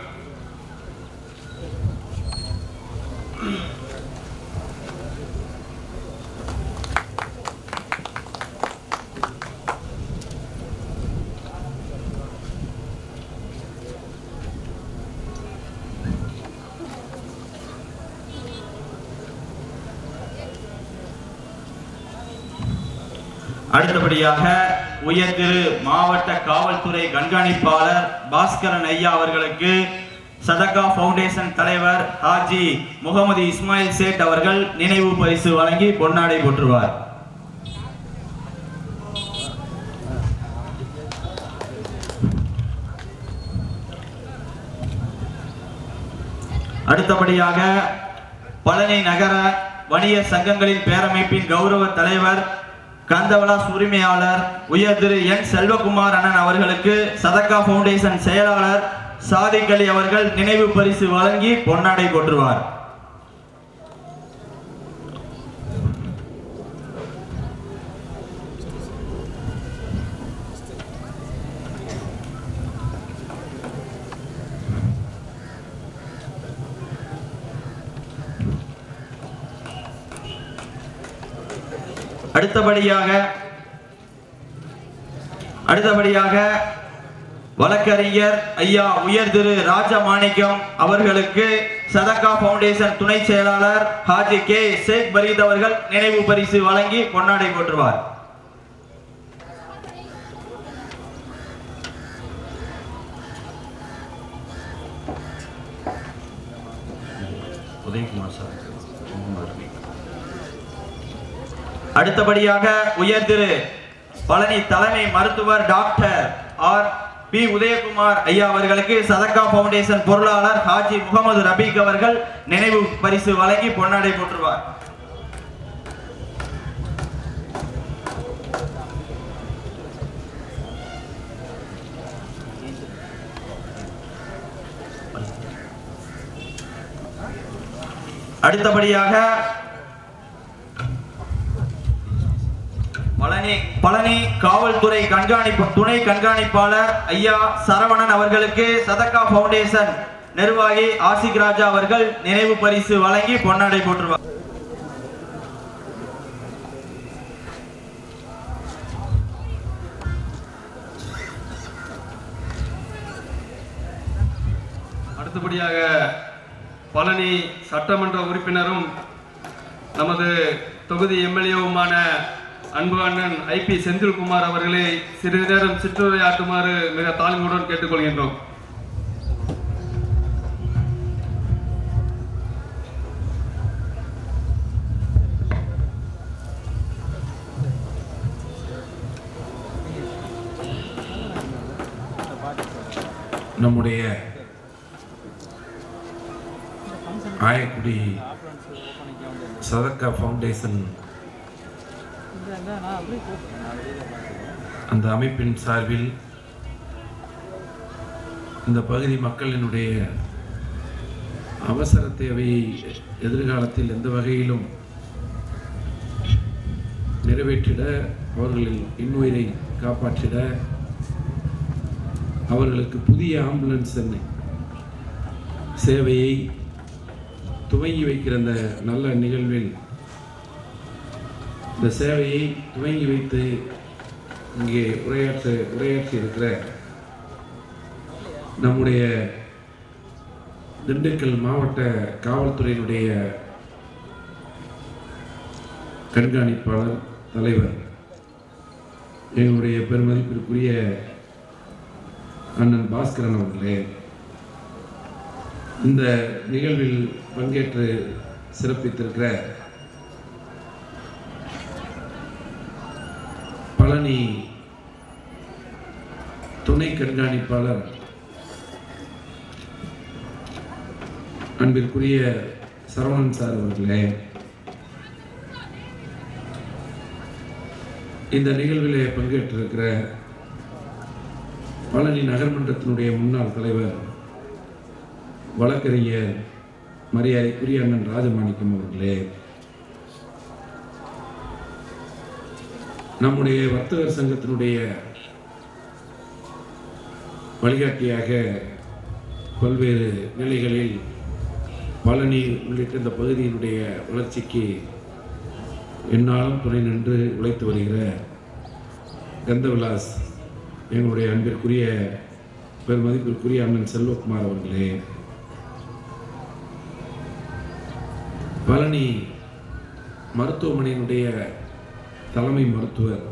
அடுத்தபடியாக உயர் திரு மாவட்ட காவல்துறை கண்காணிப்பாளர் பாஸ்கரன் ஐயா அவர்களுக்கு சதகா ஃபவுண்டேஷன் தலைவர் ஹாஜி முகமது இஸ்மாயில் சேட் அவர்கள் நினைவு பரிசு வழங்கி பொன்னாடை போற்றுவார். அடுத்தபடியாக பழனி நகர வணிக சங்கங்களின் பேரமைப்பின் கௌரவ தலைவர் கந்தவலாஸ் உரிமையாளர் உயர் திரு என் செல்வகுமார் அண்ணன் அவர்களுக்கு சதகா ஃபவுண்டேஷன் செயலாளர் சாதிக் அலி அவர்கள் நினைவு பரிசு வழங்கி பொன்னாடை போற்றுவார். அடுத்தபடியாக வழக்கறிஞர் ஐயா உயர் திரு ராஜமாணிக்கம் அவர்களுக்கு சதகா ஃபவுண்டேஷன் துணை செயலாளர் ஹாஜி கே ஷேக் பரீத் அவர்கள் நினைவு பரிசு வழங்கி பொன்னாடை போற்றுவார். அடுத்தபடியாக உயர் திரு பழனி தலைமை மருத்துவர் டாக்டர் ஆர் பி உதயகுமார் ஐயா அவர்களுக்கு சதகா ஃபவுண்டேஷன் பொருளாளர் ஹாஜி முகமது ரபீக் அவர்கள் நினைவு பரிசு வழங்கி பொன்னாடை போற்றுவார். அடுத்தபடியாக பழனி காவல்துறை துணை கண்காணிப்பாளர் ஐயா சரவணன் அவர்களுக்கு சதகா ஃபவுண்டேஷன் நிர்வாகி ஆசிக் ராஜா அவர்கள் நினைவு பரிசு வழங்கி பொன்னாடை போற்றுவார். அடுத்தபடியாக பழனி சட்டமன்ற உறுப்பினரும் நமது தொகுதி எம்எல்ஏவுமான அன்பு அண்ணன் ஐபி செந்தில்குமார் அவர்களை சிறிது நேரம் சிற்றுரையாற்றுமாறு மிக தாழ்மையுடன் கேட்டுக்கொள்கின்றோம். நம்முடைய ஆயக்குடி சதகா ஃபவுண்டேஷன் அந்த அமைப்பின் சார்பில் இந்த பகுதி மக்களினுடைய அவசர தேவையை எதிர்காலத்தில் எந்த வகையிலும் நிறைவேற்றிட, அவர்களின் இன்னுயிரை காப்பாற்றிட அவர்களுக்கு புதிய ஆம்புலன்ஸ் சேவையை துவங்கி வைக்கிற இந்த நல்ல நிகழ்வில் இந்த சேவையை துவங்கி வைத்து இங்கே உரையாற்றி இருக்கிற நம்முடைய திண்டுக்கல் மாவட்ட காவல்துறையினுடைய கண்காணிப்பாளர் தலைவர் எங்களுடைய பெருமதிப்பிற்குரிய அண்ணன் பாஸ்கரன் அவர்களே, இந்த நிகழ்வில் பங்கேற்று சிறப்பித்திருக்கிற பழனி துணை கண்காணிப்பாளர் அன்பிற்குரிய சரவணன் சார் அவர்களே, இந்த நிகழ்விலே பங்கேற்றிருக்கிற பழனி நகர்மன்றத்தினுடைய முன்னாள் தலைவர் வழக்கறிஞர் மரியாதைக்குரிய அண்ணன் ராஜமாணிக்கம் அவர்களே, நம்முடைய வர்த்தகர் சங்கத்தினுடைய வழிகாட்டியாக பல்வேறு நிலைகளில் பழனி உள்ளிட்ட இந்த பகுதியினுடைய வளர்ச்சிக்கு எந்நாளும் துணை நின்று உழைத்து வருகிற கந்தவிலாஸ் எங்களுடைய அன்பிற்குரிய பெருமதிப்பிற்குரிய அண்ணன் செல்வகுமார் அவர்களே, பழனி மருத்துவமனையினுடைய தலைமை மருத்துவர்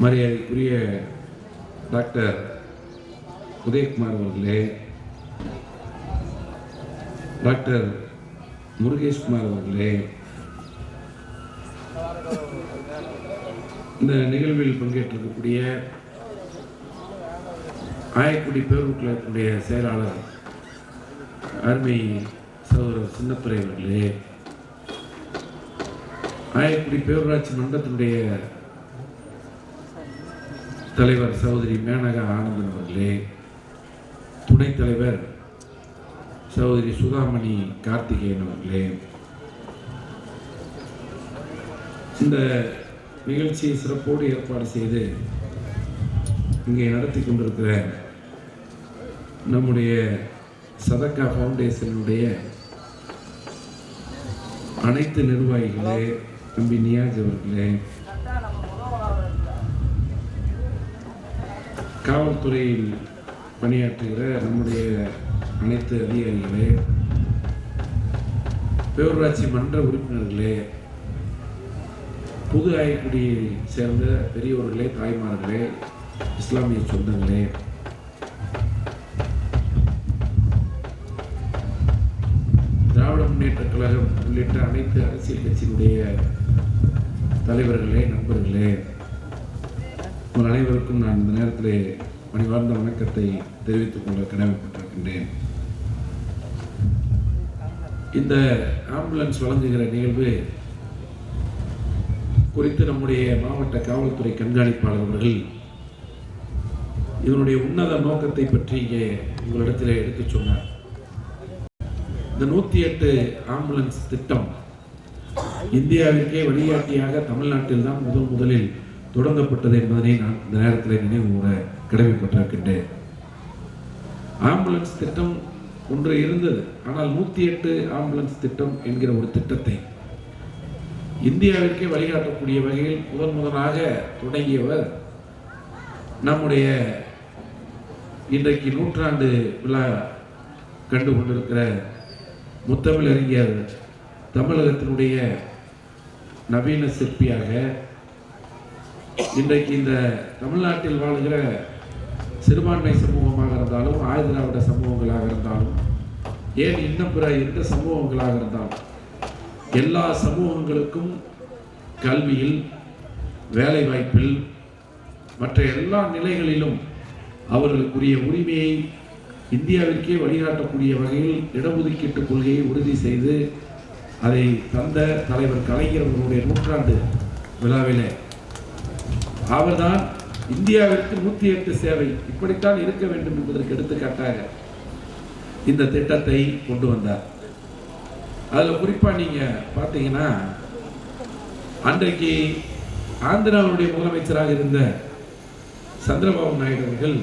மரியாதைக்குரிய டாக்டர் உதயகுமார் அவர்களே, டாக்டர் முருகேஷ்குமார் அவர்களே, இந்த நிகழ்வில் பங்கேற்றிருக்கக்கூடிய ஆயக்குடி பேரூர் கழகத்தினுடைய செயலாளர் அருமை சகோதரர் சின்னத்துறை அவர்களே, ஆயக்குடி பேரூராட்சி மன்றத்தினுடைய தலைவர் சகோதரி மேனகா ஆனந்தன் அவர்களே, துணைத் தலைவர் சகோதரி சுதாமணி கார்த்திகேயன் அவர்களே, இந்த நிகழ்ச்சியை சிறப்போடு ஏற்பாடு செய்து இங்கே நடத்தி கொண்டிருக்கிற நம்முடைய சதக்கா ஃபவுண்டேஷனுடைய அனைத்து நிர்வாகிகளே, தம்பி நியாஜ் அவர்களே, காவல்துறையில் பணியாற்றுகிற நம்முடைய அனைத்து அதிகாரிகளே, பேரூராட்சி மன்ற உறுப்பினர்களே, புது ஆயக்குடியை சேர்ந்த பெரியோர்களே, தாய்மார்களே, இஸ்லாமிய சொந்தங்களே, திராவிட முன்னேற்ற கழகம் உள்ளிட்ட அனைத்து அரசியல் கட்சியினுடைய தலைவர்களே, நண்பர்களே, உங்கள் அனைவருக்கும் நான் இந்த நேரத்தில் பணிவார்ந்த வணக்கத்தை தெரிவித்துக் கொள்ள கடமைப்பட்டிருக்கின்றேன். இந்த ஆம்புலன்ஸ் வழங்குகிற நிகழ்வு குறித்து நம்முடைய மாவட்ட காவல்துறை கண்காணிப்பாளர் அவர்கள் இதனுடைய உன்னத நோக்கத்தை பற்றி இங்கே உங்களிடத்தில் எடுத்துச் சொன்னார். இந்த 108 ஆம்புலன்ஸ் திட்டம் இந்தியாவிற்கே வழிகாட்டியாக தமிழ்நாட்டில் தான் முதலில் தொடங்கப்பட்டது என்பதனை நான் இந்த நேரத்தில் நினைவு கூற கடமைப்பட்டிருக்கின்றேன். ஆம்புலன்ஸ் திட்டம் ஒன்று இருந்தது, ஆனால் 108 ஆம்புலன்ஸ் திட்டம் என்கிற ஒரு திட்டத்தை இந்தியாவிற்கே வழிகாட்டக்கூடிய வகையில் முதலாக தொடங்கியவர் நம்முடைய இன்றைக்கு 100ஆண்டு விழா கண்டு கொண்டிருக்கிற முத்தமிழறிஞர், தமிழகத்தினுடைய நவீன சிற்பியாக இன்றைக்கு இந்த தமிழ்நாட்டில் வாழ்கிற சிறுபான்மை சமூகமாக இருந்தாலும், ஆயுதிராவிட சமூகங்களாக இருந்தாலும், ஏன் இன்னும் பிற எந்த சமூகங்களாக இருந்தாலும் எல்லா சமூகங்களுக்கும் கல்வியில், வேலைவாய்ப்பில், மற்ற எல்லா நிலைகளிலும் அவர்களுக்குரிய உரிமையை இந்தியாவிற்கே வழிகாட்டக்கூடிய வகையில் இடஒதுக்கீட்டு கொள்கையை உறுதி செய்து அதை தந்த தலைவர் கலைஞர் அவர்களுடைய 100ஆண்டு விழாவிலே அவர்தான் இந்தியாவிற்கு 108 சேவை இப்படித்தான் இருக்க வேண்டும் என்பதற்கு எடுத்துக்காட்டாக இந்த திட்டத்தை கொண்டு வந்தார். அதில் குறிப்பாக நீங்கள் பார்த்தீங்கன்னா, அன்றைக்கு ஆந்திராவுடைய முதலமைச்சராக இருந்த சந்திரபாபு நாயுடு அவர்கள்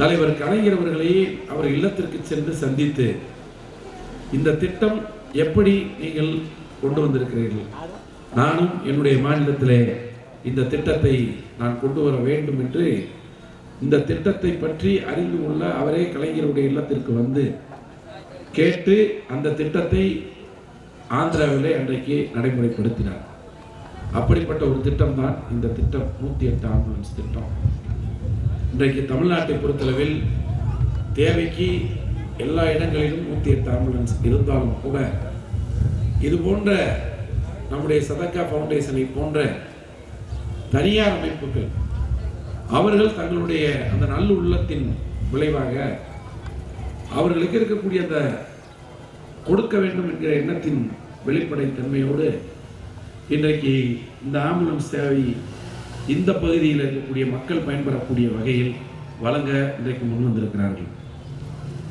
தலைவர் கலைஞர் அவர்களை அவர் இல்லத்திற்கு சென்று சந்தித்து, இந்த திட்டம் எப்படி நீங்கள் கொண்டு வந்திருக்கிறீர்கள், நானும் என்னுடைய மாநிலத்திலே இந்த திட்டத்தை நான் கொண்டு வர வேண்டும் என்று இந்த திட்டத்தை பற்றி அறிந்து கொள்ள அவரே கலைஞருடைய இல்லத்திற்கு வந்து கேட்டு அந்த திட்டத்தை ஆந்திராவிலே அன்றைக்கு நடைமுறைப்படுத்தினார். அப்படிப்பட்ட ஒரு திட்டம் தான் இந்த திட்டம், 108 ஆம்புலன்ஸ் திட்டம். இன்றைக்கு தமிழ்நாட்டை பொறுத்தளவில் தேவைக்கு எல்லா இடங்களிலும் 108 ஆம்புலன்ஸ் இருந்தாலும் கூட இது போன்ற நம்முடைய சதக்கா ஃபவுண்டேஷனை போன்ற தனியார் அமைப்புகள் அவர்கள் தங்களுடைய அந்த நல்ல உள்ளத்தின் விளைவாக அவர்களுக்கு இருக்கக்கூடிய அந்த கொடுக்க வேண்டும் என்கிற எண்ணத்தின் வெளிப்படை தன்மையோடு இன்றைக்கு இந்த ஆம்புலன்ஸ் சேவை இந்த பகுதியில் இருக்கக்கூடிய மக்கள் பயன்பெறக்கூடிய வகையில் வழங்க இன்றைக்கு முன் வந்திருக்கிறார்கள்.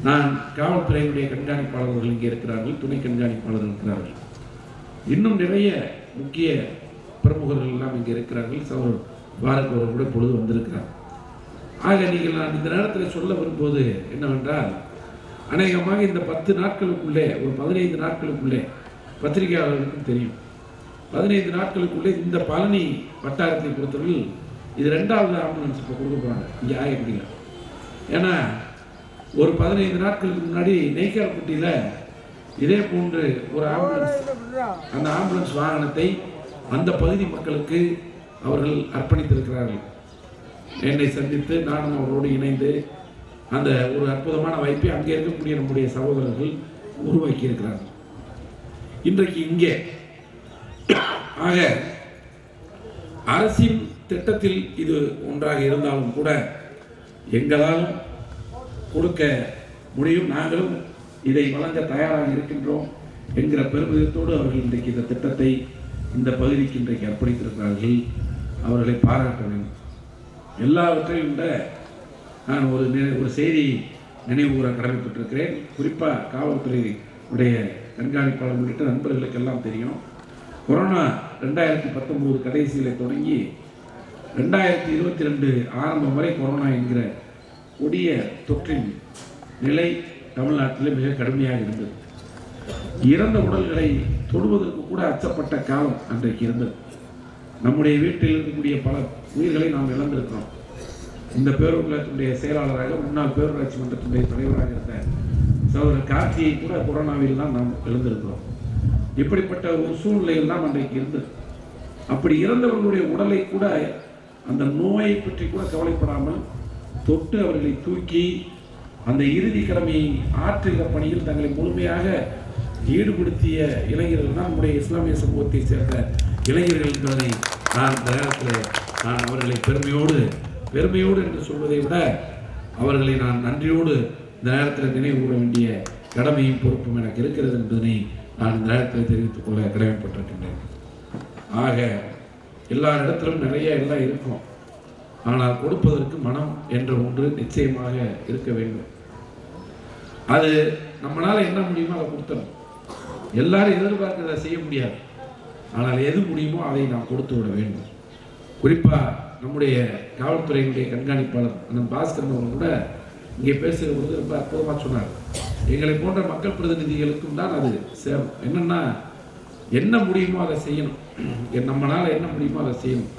நான் காவல்துறையினுடைய கண்காணிப்பாளர்கள் இங்கே இருக்கிறார்கள், துணை கண்காணிப்பாளர்கள் இருக்கிறார்கள், இன்னும் நிறைய முக்கிய பிரமுகர்கள் எல்லாம் இங்கே இருக்கிறார்கள். சௌரவ் பாரத் அவர்கள் கூட பொழுது வந்திருக்கிறார். ஆக நீங்கள் நான் இந்த நேரத்தில் சொல்ல வரும்போது என்னவென்றால், அநேகமாக இந்த 10 நாட்களுக்குள்ளே, ஒரு 15 நாட்களுக்குள்ளே, பத்திரிகையாளர்களுக்கும் தெரியும், 15 நாட்களுக்குள்ளே இந்த பழனி வட்டாரத்தை பொறுத்தவரையில் இது 2வது ஆம்புலன்ஸ் இப்போ கொடுக்க போகிறாங்க இங்கே ஆயப்படியில். ஏன்னா ஒரு 15 நாட்களுக்கு முன்னாடி நெய்க்காரப்பட்டியில் இதே போன்று ஒரு ஆம்புலன்ஸ், அந்த ஆம்புலன்ஸ் வாகனத்தை அந்த பகுதி மக்களுக்கு அவர்கள் அர்ப்பணித்திருக்கிறார்கள். என்னை சந்தித்து நானும் அவரோடு இணைந்து அந்த ஒரு அற்புதமான வாய்ப்பை அங்கே இருக்கக்கூடிய நம்முடைய சகோதரர்கள் உருவாக்கி இருக்கிறார்கள். இன்றைக்கு இங்கே ஆக அரசின் திட்டத்தில் இது ஒன்றாக இருந்தாலும் கூட எங்களாலும் கொடுக்க முடியும், நாங்களும் இதை வழங்க தயாராக இருக்கின்றோம் என்கிற பெருமிதத்தோடு அவர்கள் இன்றைக்கு இந்த திட்டத்தை இந்த பகுதிக்கு இன்றைக்கு அர்ப்பணித்திருக்கிறார்கள். அவர்களை பாராட்ட வேண்டும். எல்லாவற்றையும் விட நான் ஒரு செய்தி நினைவு கூற கடமைப்பட்டிருக்கிறேன். குறிப்பாக காவல்துறையுடைய கண்காணிப்பாளர் உள்ளிட்ட நண்பர்களுக்கெல்லாம் தெரியும், கொரோனா 2019 கடைசியில் தொடங்கி 2022 ஆரம்பம் வரை கொரோனா என்கிற கொடிய தொற்றின் நிலை தமிழ்நாட்டில் மிக கடுமையாக இருந்தது. இறந்த உடல்களை தொடுவதற்கு கூட அச்சப்பட்ட காலம் அன்றைக்கு இருந்தது. நம்முடைய வீட்டில் இருக்கக்கூடிய பல உயிர்களை நாம் இழந்திருக்கிறோம். இந்த பேரூராட்சியுடைய செயலாளராக, முன்னாள் பேரூராட்சி மன்றத்தினுடைய தலைவராக இருந்த சகோதரர் கார்த்தியை கூட கொரோனாவில் தான் நாம் இழந்திருக்கிறோம். இப்படிப்பட்ட ஒரு சூழ்நிலையில் தான் அன்றைக்கு இருந்தது. அப்படி இறந்தவர்களுடைய உடலை கூட, அந்த நோயை பற்றி கூட கவலைப்படாமல் தொட்டு அவர்களை தூக்கி அந்த இறுதி கடமையை ஆற்றுகிற பணியில் தங்களை முழுமையாக ஈடுபடுத்திய இளைஞர்கள் தான் நம்முடைய இஸ்லாமிய சமூகத்தை சேர்ந்த இளைஞர்கள் என்பதை நான் இந்த நேரத்தில் நான் அவர்களை பெருமையோடு என்று சொல்வதை விட அவர்களை நான் நன்றியோடு இந்த நேரத்தில் நினைவு கூற வேண்டிய கடமையும் பொறுப்பும் எனக்கு இருக்கிறது என்பதனை நான் இந்த நேரத்தில் தெரிவித்துக் கொள்ள கடமைப்பட்டிருக்கின்றேன். ஆக எல்லா இடத்திலும் நிறைய எல்லாம் இருக்கும், ஆனால் கொடுப்பதற்கு மனம் என்ற ஒன்று நிச்சயமாக இருக்க வேண்டும். அது நம்மளால் என்ன முடியுமோ அதை கொடுத்தணும். எல்லாரும் எதிர்பார்க்கிறத செய்ய முடியாது, ஆனால் எது முடியுமோ அதை நாம் கொடுத்து விட வேண்டும். குறிப்பாக நம்முடைய காவல்துறையினுடைய கண்காணிப்பாளர் அண்ணன் பாஸ்கரன் அவர்கள் கூட இங்கே பேசுகிற பொழுது ரொம்ப அற்புதமாக சொன்னார். எங்களை போன்ற மக்கள் பிரதிநிதிகளுக்கும் தான் அது சேவை. என்னென்னா, என்ன முடியுமோ அதை செய்யணும், நம்மளால் என்ன முடியுமோ அதை செய்யணும்.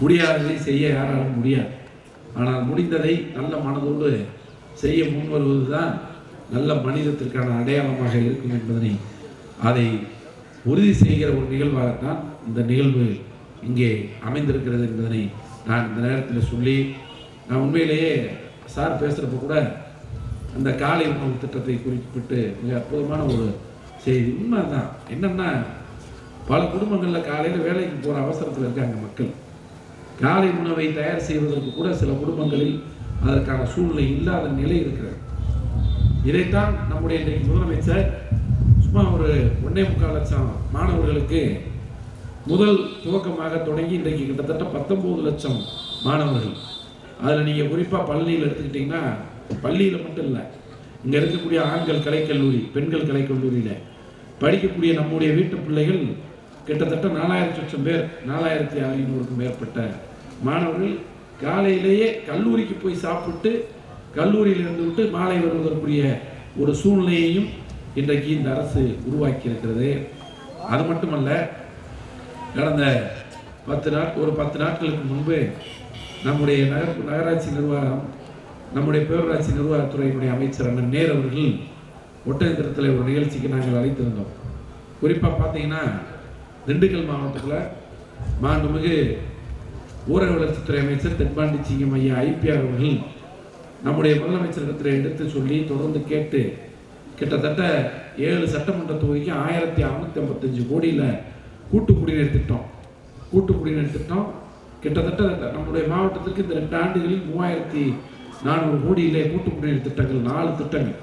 முடியாததை செய்ய யாராலும் முடியாது, ஆனால் முடிந்ததை நல்ல மனதோடு செய்ய முன்வருவது தான் நல்ல மனிதத்திற்கான அடையாளமாக இருக்கும் என்பதனை அதை உறுதி செய்கிற ஒரு நிகழ்வாகத்தான் இந்த நிகழ்வு இங்கே அமைந்திருக்கிறது என்பதனை நான் இந்த நேரத்தில் சொல்லி, நான் உண்மையிலேயே சார் பேசுகிறப்ப கூட அந்த காலை உணவு திட்டத்தை குறிப்பிட்டு மிக அற்புதமான ஒரு செய்தி. உண்மை தான். என்னென்னா, பல குடும்பங்களில் காலையில் வேலைக்கு போகிற அவசரத்தில் இருக்காங்க மக்கள். காலை உணவை தயார் செய்வதற்கு கூட சில குடும்பங்களில் அதற்கான சூழ்நிலை இல்லாத நிலை இருக்கிறது. இதைத்தான் நம்முடைய இன்றைக்கு முதலமைச்சர் சும்மா ஒரு 1.25 லட்சம் மாணவர்களுக்கு முதல் துவக்கமாக தொடங்கி இன்றைக்கு கிட்டத்தட்ட 19 லட்சம் மாணவர்கள். அதில் நீங்கள் குறிப்பாக பள்ளியில் எடுத்துக்கிட்டிங்கன்னா, பள்ளியில் மட்டும் இல்லை, இங்கே இருக்கக்கூடிய ஆண்கள் கலைக்கல்லூரி, பெண்கள் கலைக்கல்லூரியில் படிக்கக்கூடிய நம்முடைய வீட்டு பிள்ளைகள் கிட்டத்தட்ட 4000 பேர், 4500க்கும் மேற்பட்ட மாணவர்கள் காலையிலேயே கல்லூரிக்கு போய் சாப்பிட்டு கல்லூரியில் இருந்து விட்டு மாலை வருவதற்குரிய ஒரு சூழ்நிலையையும் இன்றைக்கு இந்த அரசு உருவாக்கி இருக்கிறது. அது மட்டுமல்ல, கடந்த 10 நாட்களுக்கு முன்பு நம்முடைய நகராட்சி நிர்வாகம், நம்முடைய பேரூராட்சி நிர்வாகத்துறையினுடைய அமைச்சர் அண்ணன் நேரு அவர்கள் ஒட்டஞ்சத்திரத்தில் ஒரு நிகழ்ச்சிக்கு நாங்கள் அழைத்திருந்தோம். குறிப்பாக பார்த்தீங்கன்னா திண்டுக்கல் மாவட்டத்தில் மாண்புமிகு ஊரக வளர்ச்சித்துறை அமைச்சர் தென்பாண்டி சிங்கம் ஐயா IPR அவர்கள் நம்முடைய முதலமைச்சரிடத்தில் எடுத்து சொல்லி தொடர்ந்து கேட்டு கிட்டத்தட்ட 7 சட்டமன்ற தொகுதிக்கு 1655 கோடியில் கூட்டு குடிநீர் திட்டம் கிட்டத்தட்ட நம்முடைய மாவட்டத்திற்கு இந்த 2 ஆண்டுகளில் 3400 கோடியிலே கூட்டு குடிநீர் திட்டங்கள், 4 திட்டங்கள்.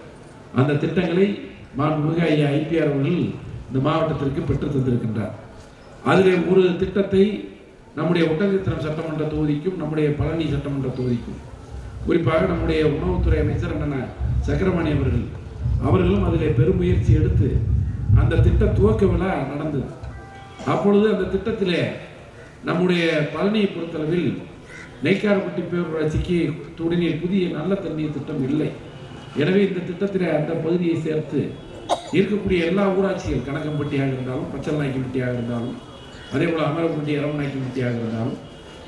அந்த திட்டங்களை மாண்புமிகு ஐயா IPR அவர்கள் இந்த மாவட்டத்திற்கு பெற்று தந்திருக்கின்றார். அதில் ஒரு திட்டத்தை நம்முடைய ஒட்டஞ்சத்திரம் சட்டமன்ற தொகுதிக்கும் நம்முடைய பழனி சட்டமன்ற தொகுதிக்கும், குறிப்பாக நம்முடைய உணவுத்துறை அமைச்சர் அண்ணன் சக்கரபாணி அவர்களும் அதில் பெருமுயற்சி எடுத்து அந்த திட்ட துவக்க விழா நடந்தது. அப்பொழுது அந்த திட்டத்திலே நம்முடைய பழனியை பொறுத்தளவில் நெய்க்காரப்பட்டி பேரூராட்சிக்கு குடிநீர் புதிய நல்ல தண்ணீர் திட்டம் இல்லை. எனவே இந்த திட்டத்தில் அந்த பகுதியை சேர்த்து இருக்கக்கூடிய எல்லா ஊராட்சிகள், கனகம்பட்டியாக இருந்தாலும், பச்சல்நாய்க்கம்பட்டியாக இருந்தாலும், அதே போல் அமரப்பட்டி, அரவநாய்க்கம்பட்டியாக இருந்தாலும்,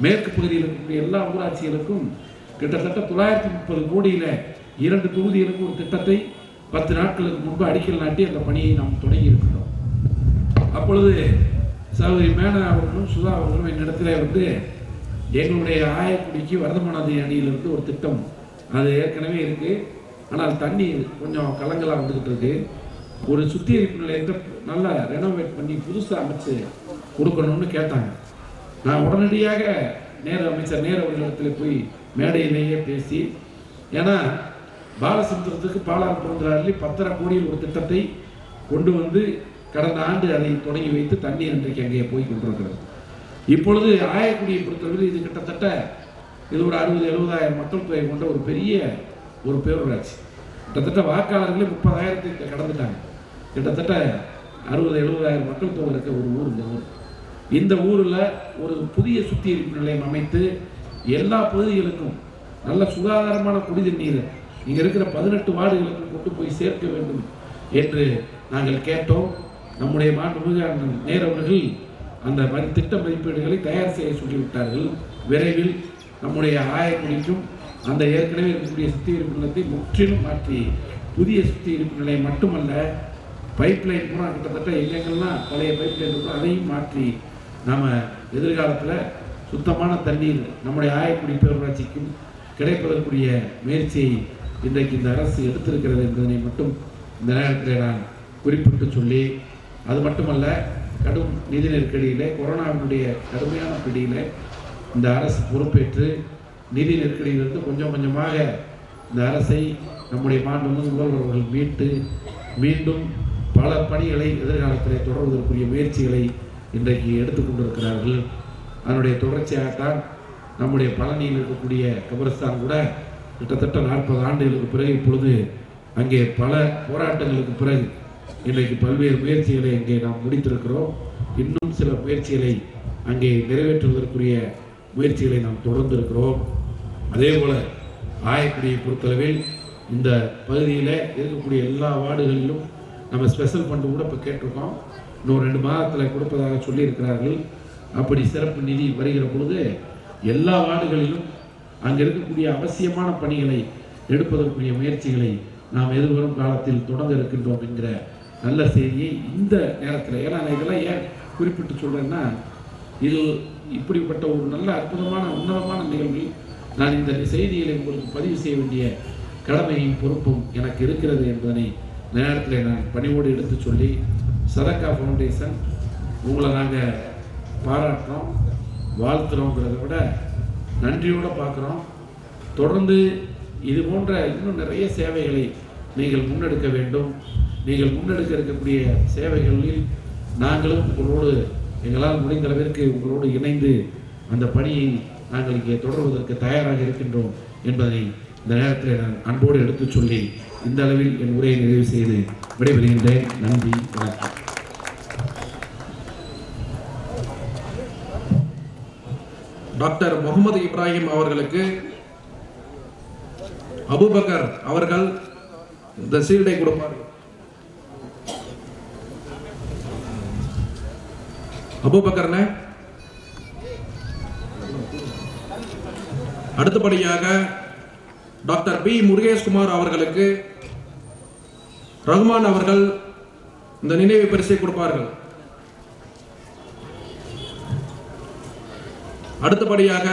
மேற்கு பகுதியில் இருக்கக்கூடிய எல்லா ஊராட்சிகளுக்கும் கிட்டத்தட்ட 930 கோடியில் 2 தொகுதிகளுக்கு ஒரு திட்டத்தை 10 நாட்களுக்கு முன்பு அடிக்கல் நாட்டி அந்த பணியை நாம் தொடங்கி இருக்கின்றோம். அப்பொழுது சகோதரி மேனா அவர்களும் சுதா அவர்களும் என்னிடத்தில் எங்களுடைய ஆயக்குடிக்கு வர்தமானதி அணியிலிருந்து ஒரு திட்டம் அது ஏற்கனவே இருக்கு, ஆனால் தண்ணி கொஞ்சம் கலங்கலாக வந்துகிட்டு இருக்கு, ஒரு சுத்திகரிப்பு நிலையத்தை நல்லா ரெனோவேட் பண்ணி புதுசாக அமைச்சு கொடுக்கணும்னு கேட்டாங்க. நான் உடனடியாக அமைச்சர் நேரு அவர்களிடத்தில் போய் மேடையிலேயே பேசி, ஏன்னா பாலசமுத்திரத்துக்கு பாலாறு பிறந்தாரில் 10.5 கோடியில் ஒரு திட்டத்தை கொண்டு வந்து கடந்த ஆண்டு அதை தொடங்கி வைத்து தண்ணீர் இன்றைக்கு அங்கே போய் கொண்டிருக்கிறது. இப்பொழுது ஆயக்குடியை பொறுத்தவரை இது கிட்டத்தட்ட இது ஒரு 60,000-70,000 மக்கள் தொகை கொண்ட ஒரு பெரிய ஒரு பேரூராட்சி. கிட்டத்தட்ட வாக்காளர்களே 30,000 கடந்துட்டாங்க. கிட்டத்தட்ட 60,000-70,000 மக்கள் தொகை இருக்க ஒரு ஊர் இந்த ஊரில் ஒரு புதிய சுத்திகரிப்பு நிலையம் அமைத்து எல்லா பகுதிகளுக்கும் நல்ல சுகாதாரமான குடிநீர் இங்கே இருக்கிற 18 வார்டுகளுக்கும் கொண்டு போய் சேர்க்க வேண்டும் என்று நாங்கள் கேட்டோம். நம்முடைய மாண்புமிகு நேரு அவர்கள் அந்த திட்ட மதிப்பீடுகளை தயார் செய்ய சொல்லிவிட்டார்கள். விரைவில் நம்முடைய ஆயக்குடிக்கும் அந்த ஏற்கனவே இருக்கக்கூடிய சுத்திகரிப்பு நிலையத்தை முற்றிலும் மாற்றி புதிய சுத்திகரிப்பு நிலையம் மட்டுமல்ல, பைப்லைன் கூட கிட்டத்தட்ட எங்கெங்கெல்லாம் பழைய பைப்லைன் இருக்கும் அதையும் மாற்றி நாம் எதிர்காலத்தில் சுத்தமான தண்ணீர் நம்முடைய ஆயக்குடி பேரூராட்சிக்கும் கிடைப்பதற்குரிய முயற்சியை இன்றைக்கு இந்த அரசு எடுத்திருக்கிறது என்பதனை மட்டும் இந்த நேரத்தில் நான் குறிப்பிட்டு சொல்லி, அது மட்டுமல்ல, கடும் நிதி நெருக்கடியில், கொரோனாவினுடைய கடுமையான பிடியில் இந்த அரசு பொறுப்பேற்று நிதி நெருக்கடியிலிருந்து கொஞ்சம் கொஞ்சமாக இந்த அரசை நம்முடைய மாண்புமிகு முதல்வர் அவர்கள் மீட்டு மீண்டும் பல பணிகளை எதிர்காலத்தில் தொடர்வதற்குரிய முயற்சிகளை இன்றைக்கு எடுத்துக்கொண்டிருக்கிறார்கள். அதனுடைய தொடர்ச்சியாகத்தான் நம்முடைய பழனியில் இருக்கக்கூடிய கபரஸ்தான் கூட கிட்டத்தட்ட 40 ஆண்டுகளுக்கு பிறகு இப்பொழுது அங்கே பல போராட்டங்களுக்கு பிறகு இன்றைக்கு பல்வேறு முயற்சிகளை அங்கே நாம் முடித்திருக்கிறோம். இன்னும் சில முயற்சிகளை அங்கே நிறைவேற்றுவதற்குரிய முயற்சிகளை நாம் தொடர்ந்து இருக்கிறோம். அதே போல் ஆயக்குடியை பொறுத்தளவில் இந்த பகுதியில் இருக்கக்கூடிய எல்லா வார்டுகளிலும் நம்ம ஸ்பெஷல் ஃபண்டு கூட இப்போ கேட்டிருக்கோம். இன்னும் 2 மாதத்தில் கொடுப்பதாக சொல்லியிருக்கிறார்கள். அப்படி சிறப்பு நிதி வருகிற பொழுது எல்லா வார்டுகளிலும் அங்கே இருக்கக்கூடிய அவசியமான பணிகளை எடுப்பதற்குரிய முயற்சிகளை நாம் எதிர்வரும் காலத்தில் தொடங்க இருக்கின்றோம் என்கிற நல்ல செய்தியை இந்த நேரத்தில், ஏன்னா நான் இதெல்லாம் ஏன் குறிப்பிட்டு சொல்கிறேன்னா, இது இப்படிப்பட்ட ஒரு நல்ல அற்புதமான உன்னதமான நிகழ்வில் நான் இந்த செய்திகளை உங்களுக்கு பதிவு செய்ய வேண்டிய கடமையும் பொறுப்பும் எனக்கு இருக்கிறது என்பதனை இந்த நேரத்தில் நான் பணிவோடு எடுத்து சொல்லி, சதக்கா ஃபவுண்டேஷன் உங்களை நாங்கள் பாராட்டுறோம், வாழ்த்துறோங்கிறத விட நன்றியோடு பார்க்குறோம். தொடர்ந்து இது போன்ற இன்னும் நிறைய சேவைகளை நீங்கள் முன்னெடுக்க வேண்டும். நீங்கள் முன்னெடுக்க இருக்கக்கூடிய சேவைகளில் நாங்களும் உங்களோடு எங்களால் முடிந்த அளவிற்கு உங்களோடு இணைந்து அந்த பணியை நாங்கள் இங்கே தொடர்வதற்கு தயாராக இருக்கின்றோம் என்பதை இந்த நேரத்தில் நான் அன்போடு எடுத்து சொல்லி இந்த அளவில் என் உரையை நிறைவு செய்து விடைபெறுகின்றேன். நன்றி, வணக்கம். டாக்டர் முகமது இப்ராஹிம் அவர்களுக்கு அபூபக்கர் அவர்கள் இந்த சீல்டை கொடுப்பார்கள். அபூபக்கர்னே. அடுத்தபடியாக டாக்டர் பி முருகேஷ்குமார் அவர்களுக்கு ரஹ்மான் அவர்கள் இந்த நினைவு பரிசை கொடுப்பார்கள். அடுத்தபடியாக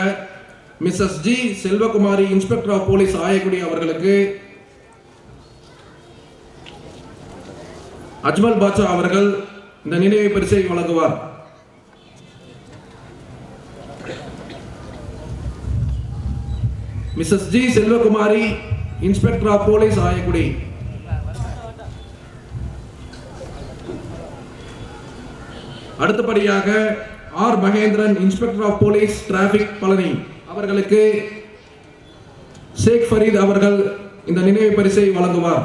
Mrs G Selvakumari inspector of police Ayakudi அவர்களுக்கு அஜ்மல் பாட்சா அவர்கள் இந்த நினைவு பரிசை வழங்குவார். Mrs G Selvakumari inspector of police Ayakudi. அடுத்தபடியாக R Mahendran inspector of police traffic Palani அவர்களுக்கு ஷேக் ஃபரீத் அவர்கள் இந்த நினைவு பரிசை வழங்குவார்.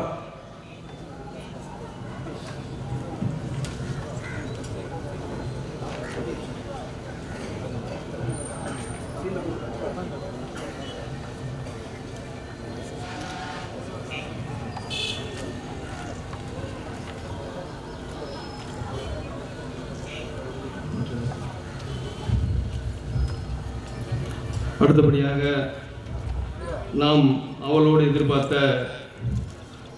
அடுத்தபடியாக நாம் அவளோடு எதிர்பார்த்த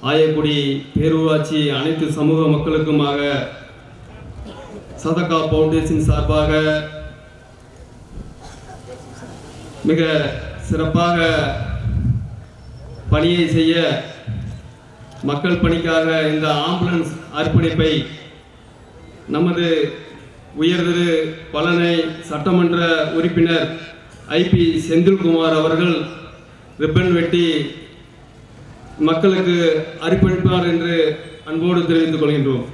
ஆயக்குடி பேரூராட்சி அனைத்து சமூக மக்களுக்குமாக சதகா ஃபவுண்டேஷன் சார்பாக மிக சிறப்பாக பணியை செய்ய மக்கள் பணிக்காக இந்த ஆம்புலன்ஸ் அர்ப்பணிப்பை நமது உயர்திரு பழனி சட்டமன்ற உறுப்பினர் ஐபி செந்தில்குமார் அவர்கள் ரிப்பன் வெட்டி மக்களுக்கு அர்ப்பணிப்பார் என்று அன்போடு தெரிவித்துக் கொள்கின்றோம்.